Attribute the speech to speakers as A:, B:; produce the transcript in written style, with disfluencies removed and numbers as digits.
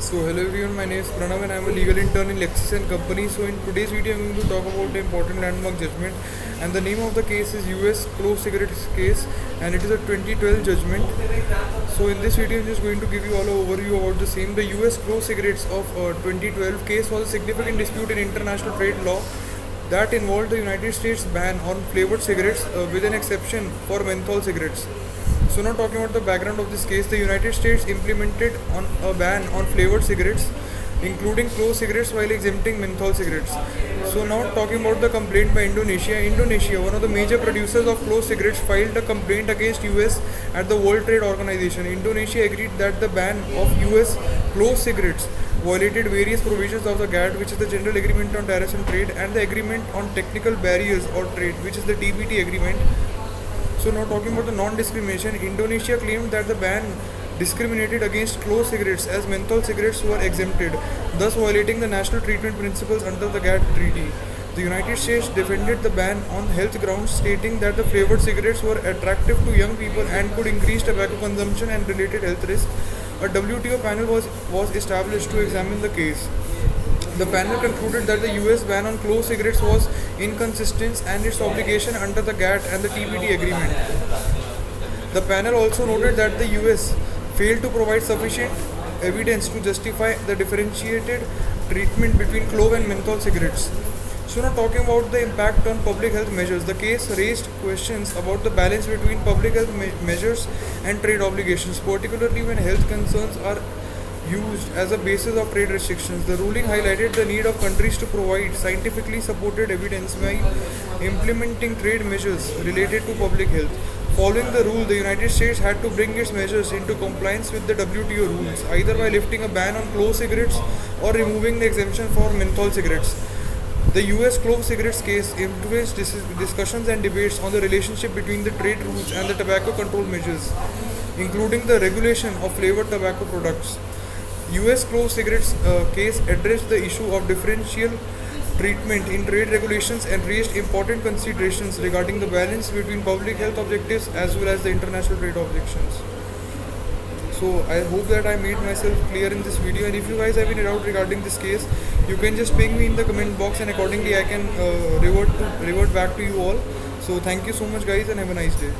A: So hello everyone, my name is Pranav and I am a legal intern in Lexis and Company. So in today's video I am going to talk about the important landmark judgment, and the name of the case is US Clove Cigarettes case, and it is a 2012 judgment. So in this video I am just going to give you all an overview about the same. The US Clove Cigarettes of 2012 case was a significant dispute in international trade law that involved the United States ban on flavored cigarettes with an exception for menthol cigarettes. So now talking about the background of this case, the United States implemented on a ban on flavored cigarettes, including clove cigarettes, while exempting menthol cigarettes. So now talking about the complaint by Indonesia. Indonesia, one of the major producers of clove cigarettes, filed a complaint against US at the World Trade Organization. Indonesia agreed that the ban of US clove cigarettes violated various provisions of the GATT, which is the General Agreement on Tariffs and Trade, and the Agreement on Technical Barriers or Trade, which is the TBT agreement. So now talking about the non-discrimination, Indonesia claimed that the ban discriminated against clove cigarettes as menthol cigarettes were exempted, thus violating the national treatment principles under the GATT treaty. The United States defended the ban on health grounds, stating that the flavored cigarettes were attractive to young people and could increase tobacco consumption and related health risks. A WTO panel was established to examine the case. The panel concluded that the US ban on clove cigarettes was inconsistent and its obligation under the GATT and the TBT agreement. The panel also noted that the US failed to provide sufficient evidence to justify the differentiated treatment between clove and menthol cigarettes. So now talking about the impact on public health measures, the case raised questions about the balance between public health measures and trade obligations, particularly when health concerns are used as a basis of trade restrictions. The ruling highlighted the need of countries to provide scientifically supported evidence by implementing trade measures related to public health. Following the rule, the United States had to bring its measures into compliance with the WTO rules, either by lifting a ban on clove cigarettes or removing the exemption for menthol cigarettes. The US clove cigarettes case influenced discussions and debates on the relationship between the trade rules and the tobacco control measures, including the regulation of flavored tobacco products. US clove cigarettes case addressed the issue of differential treatment in trade regulations and raised important considerations regarding the balance between public health objectives as well as the international trade objections. So I hope that I made myself clear in this video, and if you guys have any doubt regarding this case, you can just ping me in the comment box and accordingly I can revert back to you all. So thank you so much guys and have a nice day.